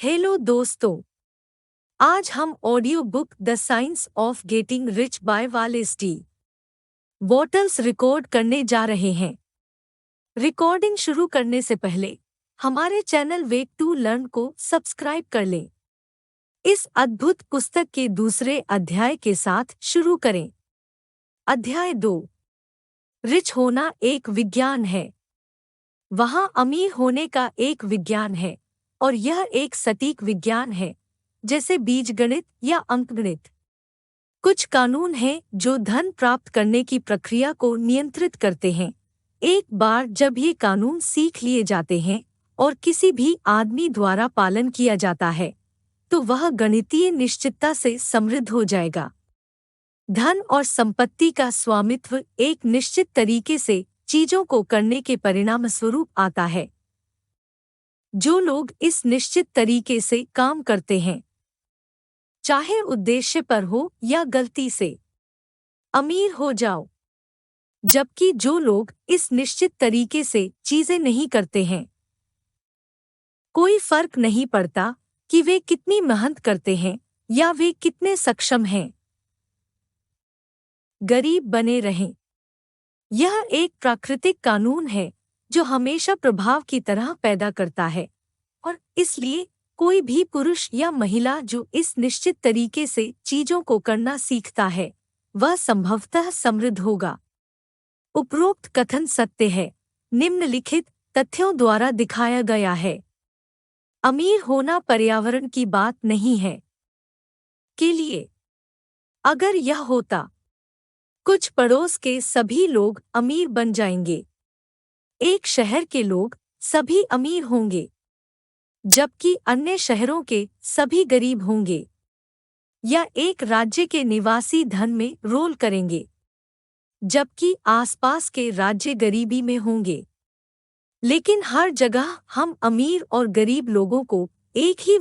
Hello दोस्तों। आज हम audio book the science of getting rich by Wallace D Wattles record करने जा रहे हैं। रिकॉर्डिंग शुरू करने से पहले हमारे चैनल वेक टू लर्न को सब्सक्राइब कर लें। इस अद्भुत पुस्तक के दूसरे अध्याय के साथ शुरू करें। अध्याय 2। रिच होना एक विज्ञान है। वहाँ अमीर होने का एक विज्ञान है, और यह एक सटीक विज्ञान है, जैसे बीजगणित या अंकगणित। कुछ कानून हैं जो धन प्राप्त करने की प्रक्रिया को नियंत्रित करते हैं। एक बार जब ये कानून सीख लिए जाते हैं और किसी भी आदमी द्वारा पालन किया जाता है, तो वह गणितीय निश्चितता से समृद्ध हो जाएगा। धन और संपत्ति का स्वामित्व एक निश्चित तरीके से चीजों को करने के परिणामस्वरूप आता है। जो लोग इस निश्चित तरीके से काम करते हैं, चाहे उद्देश्य पर हो या गलती से, अमीर हो जाओ। जबकि जो लोग इस निश्चित तरीके से चीजें नहीं करते हैं, कोई फर्क नहीं पड़ता कि वे कितनी मेहनत करते हैं या वे कितने सक्षम हैं, गरीब बने रहें। यह एक प्राकृतिक कानून है जो हमेशा प्रभाव की तरह पैदा करता है, और इसलिए कोई भी पुरुष या महिला जो इस निश्चित तरीके से चीजों को करना सीखता है, वह संभवतः समृद्ध होगा। उपरोक्त कथन सत्य है, निम्नलिखित तथ्यों द्वारा दिखाया गया है। अमीर होना पर्यावरण की बात नहीं है। के लिए, अगर यह होता, कुछ पड़ोस के सभी लोग अमीर बन जाएंगे। एक शहर के लोग सभी अमीर होंगे, जबकि अन्य शहरों के सभी गरीब होंगे। या एक राज्य के निवासी धन में रोल करेंगे, जबकि आसपास के राज्य गरीबी में होंगे। लेकिन हर जगह हम अमीर और गरीब लोगों को एक ही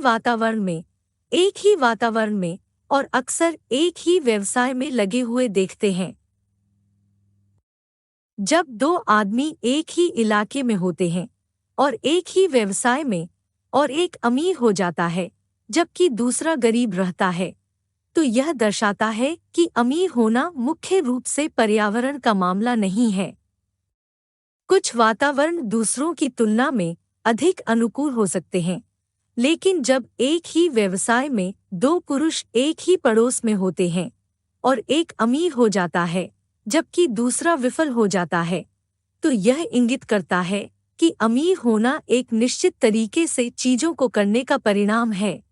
वातावरण में और अक्सर एक ही व्यवसाय में लगे हुए देखते हैं। जब दो आदमी एक ही इलाके में होते हैं और एक ही व्यवसाय में, और एक अमीर हो जाता है जबकि दूसरा गरीब रहता है, तो यह दर्शाता है कि अमीर होना मुख्य रूप से पर्यावरण का मामला नहीं है। कुछ वातावरण दूसरों की तुलना में अधिक अनुकूल हो सकते हैं, लेकिन जब एक ही व्यवसाय में दो पुरुष एक ही पड़ोस में होते हैं और एक अमीर हो जाता है जबकि दूसरा विफल हो जाता है, तो यह इंगित करता है कि अमीर होना एक निश्चित तरीके से चीजों को करने का परिणाम है।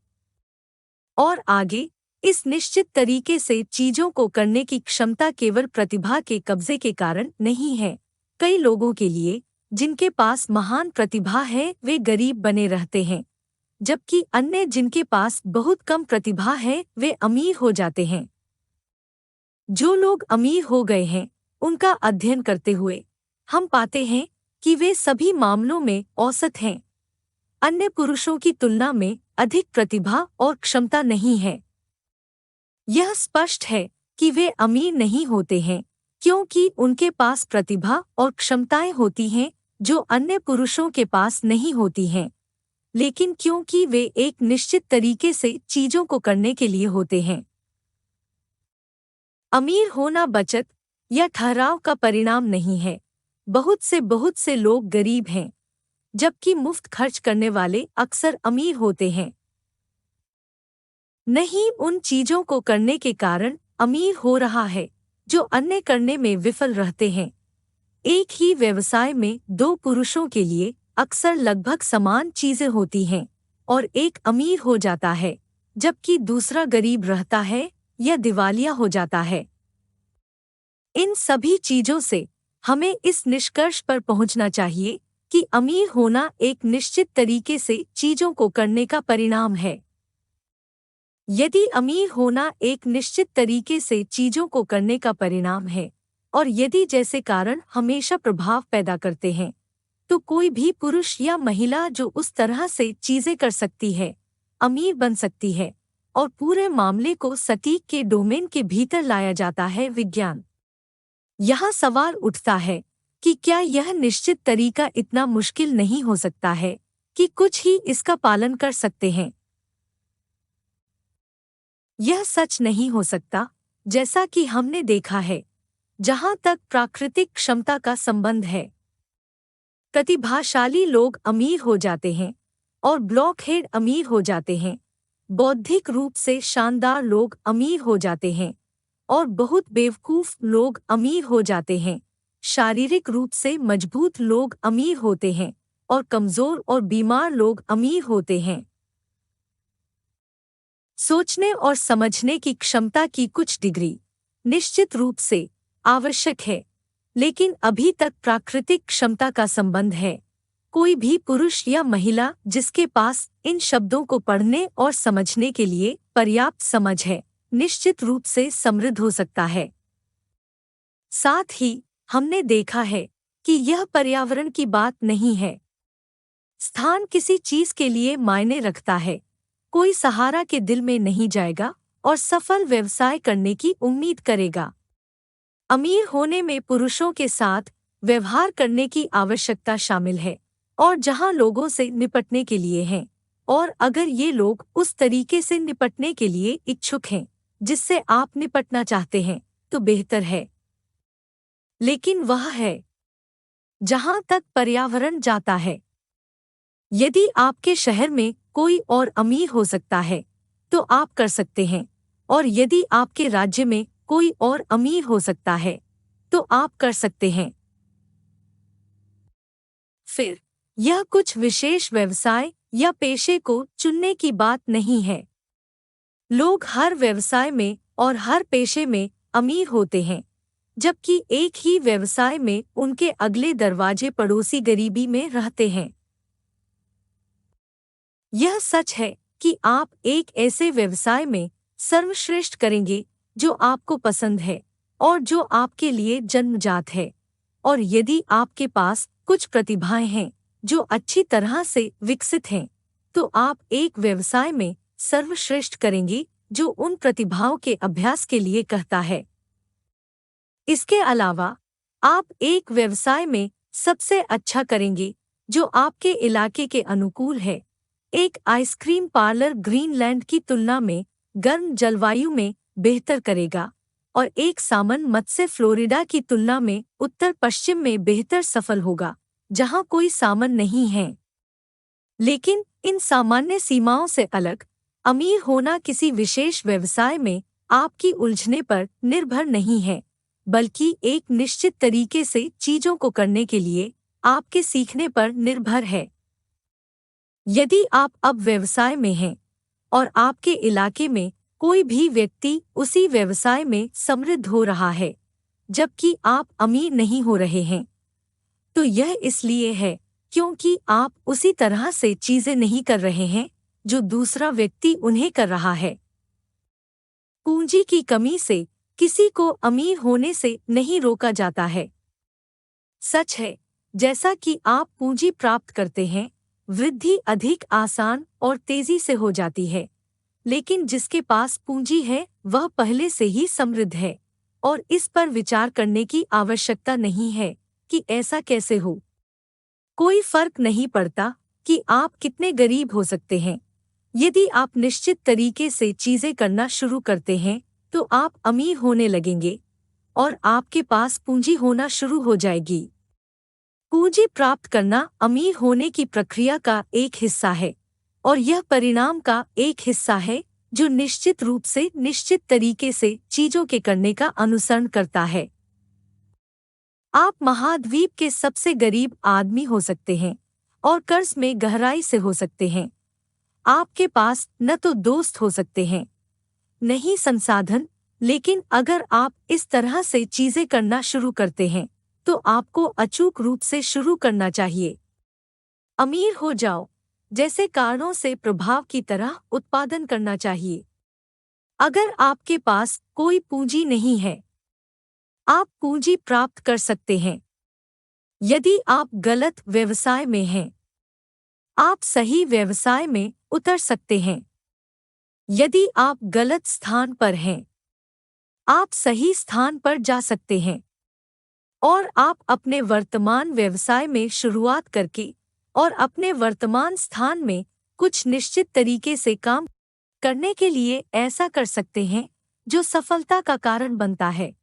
और आगे, इस निश्चित तरीके से चीजों को करने की क्षमता केवल प्रतिभा के कब्जे के कारण नहीं है। कई लोगों के लिए जिनके पास महान प्रतिभा है, वे गरीब बने रहते हैं, जबकि अन्य जिनके पास बहुत कम प्रतिभा है, वे अमीर हो जाते हैं। जो लोग अमीर हो गए हैं, उनका अध्ययन करते हुए हम पाते हैं कि वे सभी मामलों में औसत हैं। अन्य पुरुषों की तुलना में अधिक प्रतिभा और क्षमता नहीं है। यह स्पष्ट है कि वे अमीर नहीं होते हैं क्योंकि उनके पास प्रतिभा और क्षमताएं होती हैं जो अन्य पुरुषों के पास नहीं होती हैं, लेकिन क्योंकि वे एक निश्चित तरीके से चीजों को करने के लिए होते हैं। अमीर होना बचत या ठहराव का परिणाम नहीं है। बहुत से लोग गरीब हैं, जबकि मुफ्त खर्च करने वाले अक्सर अमीर होते हैं। नहीं उन चीजों को करने के कारण अमीर हो रहा है जो अन्य करने में विफल रहते हैं। एक ही व्यवसाय में दो पुरुषों के लिए अक्सर लगभग समान चीजें होती हैं, और एक अमीर हो जाता है जबकि दूसरा गरीब रहता है या दिवालिया हो जाता है। इन सभी चीजों से हमें इस निष्कर्ष पर पहुंचना चाहिए कि अमीर होना एक निश्चित तरीके से चीजों को करने का परिणाम है। यदि अमीर होना एक निश्चित तरीके से चीजों को करने का परिणाम है, और यदि जैसे कारण हमेशा प्रभाव पैदा करते हैं, तो कोई भी पुरुष या महिला जो उस तरह से चीजें कर सकती है, अमीर बन सकती है, और पूरे मामले को सटीक के डोमेन के भीतर लाया जाता है विज्ञान। यहाँ सवाल उठता है कि क्या यह निश्चित तरीका इतना मुश्किल नहीं हो सकता है कि कुछ ही इसका पालन कर सकते हैं, यह सच नहीं हो सकता, जैसा कि हमने देखा है। जहाँ तक प्राकृतिक क्षमता का संबंध है, प्रतिभाशाली लोग अमीर हो जाते हैं और ब्लॉकहेड अमीर हो जाते हैं। बौद्धिक रूप से शानदार लोग अमीर हो जाते हैं और बहुत बेवकूफ लोग अमीर हो जाते हैं। शारीरिक रूप से मजबूत लोग अमीर होते हैं और कमजोर और बीमार लोग अमीर होते हैं। सोचने और समझने की क्षमता की कुछ डिग्री निश्चित रूप से आवश्यक है, लेकिन अभी तक प्राकृतिक क्षमता का संबंध है। कोई भी पुरुष या महिला जिसके पास इन शब्दों को पढ़ने और समझने के लिए पर्याप्त समझ है, निश्चित रूप से समृद्ध हो सकता है। साथ ही हमने देखा है कि यह पर्यावरण की बात नहीं है। स्थान किसी चीज के लिए मायने रखता है। कोई सहारा के दिल में नहीं जाएगा और सफल व्यवसाय करने की उम्मीद करेगा। अमीर होने में पुरुषों के साथ व्यवहार करने की आवश्यकता शामिल है और जहां लोगों से निपटने के लिए हैं, और अगर ये लोग उस तरीके से निपटने के लिए इच्छुक हैं जिससे आप निपटना चाहते हैं, तो बेहतर है। लेकिन वह है जहां तक पर्यावरण जाता है। यदि आपके शहर में कोई और अमीर हो सकता है, तो आप कर सकते हैं, और यदि आपके राज्य में कोई और अमीर हो सकता है, तो आप कर सकते हैं। फिर यह कुछ विशेष व्यवसाय या पेशे को चुनने की बात नहीं है। लोग हर व्यवसाय में और हर पेशे में अमीर होते हैं, जबकि एक ही व्यवसाय में उनके अगले दरवाजे पड़ोसी गरीबी में रहते हैं। यह सच है कि आप एक ऐसे व्यवसाय में सर्वश्रेष्ठ करेंगे जो आपको पसंद है और जो आपके लिए जन्मजात है, और यदि आपके पास कुछ प्रतिभाएं हैं जो अच्छी तरह से विकसित हैं, तो आप एक व्यवसाय में सर्वश्रेष्ठ करेंगे जो उन प्रतिभाओं के अभ्यास के लिए कहता है। इसके अलावा आप एक व्यवसाय में सबसे अच्छा करेंगे जो आपके इलाके के अनुकूल है। एक आइसक्रीम पार्लर ग्रीनलैंड की तुलना में गर्म जलवायु में बेहतर करेगा, और एक सामन मत्स्य फ्लोरिडा की तुलना में उत्तर पश्चिम में बेहतर सफल होगा, जहां कोई सामन नहीं है। लेकिन इन सामान्य सीमाओं से अलग, अमीर होना किसी विशेष व्यवसाय में आपकी उलझने पर निर्भर नहीं है, बल्कि एक निश्चित तरीके से चीजों को करने के लिए आपके सीखने पर निर्भर है। यदि आप अब व्यवसाय में हैं और आपके इलाके में कोई भी व्यक्ति उसी व्यवसाय में समृद्ध हो रहा है, जबकि आप अमीर नहीं हो रहे हैं, तो यह इसलिए है क्योंकि आप उसी तरह से चीजें नहीं कर रहे हैं जो दूसरा व्यक्ति उन्हें कर रहा है। पूंजी की कमी से किसी को अमीर होने से नहीं रोका जाता है। सच है, जैसा कि आप पूंजी प्राप्त करते हैं, वृद्धि अधिक आसान और तेजी से हो जाती है। लेकिन जिसके पास पूंजी है वह पहले से ही समृद्ध है, और इस पर विचार करने की आवश्यकता नहीं है कि ऐसा कैसे हो। कोई फर्क नहीं पड़ता कि आप कितने गरीब हो सकते हैं। यदि आप निश्चित तरीके से चीजें करना शुरू करते हैं, तो आप अमीर होने लगेंगे और आपके पास पूंजी होना शुरू हो जाएगी। पूंजी प्राप्त करना अमीर होने की प्रक्रिया का एक हिस्सा है, और यह परिणाम का एक हिस्सा है जो निश्चित रूप से निश्चित तरीके से चीजों के करने का अनुसरण करता है। आप महाद्वीप के सबसे गरीब आदमी हो सकते हैं और कर्ज में गहराई से हो सकते हैं। आपके पास न तो दोस्त हो सकते हैं, नहीं संसाधन, लेकिन अगर आप इस तरह से चीजें करना शुरू करते हैं, तो आपको अचूक रूप से शुरू करना चाहिए। अमीर हो जाओ जैसे कारणों से प्रभाव की तरह उत्पादन करना चाहिए। अगर आपके पास कोई पूंजी नहीं है, आप पूंजी प्राप्त कर सकते हैं। यदि आप गलत व्यवसाय में हैं, आप सही व्यवसाय में उतर सकते हैं। यदि आप गलत स्थान पर हैं, आप सही स्थान पर जा सकते हैं, और आप अपने वर्तमान व्यवसाय में शुरुआत करके और अपने वर्तमान स्थान में कुछ निश्चित तरीके से काम करने के लिए ऐसा कर सकते हैं जो सफलता का कारण बनता है।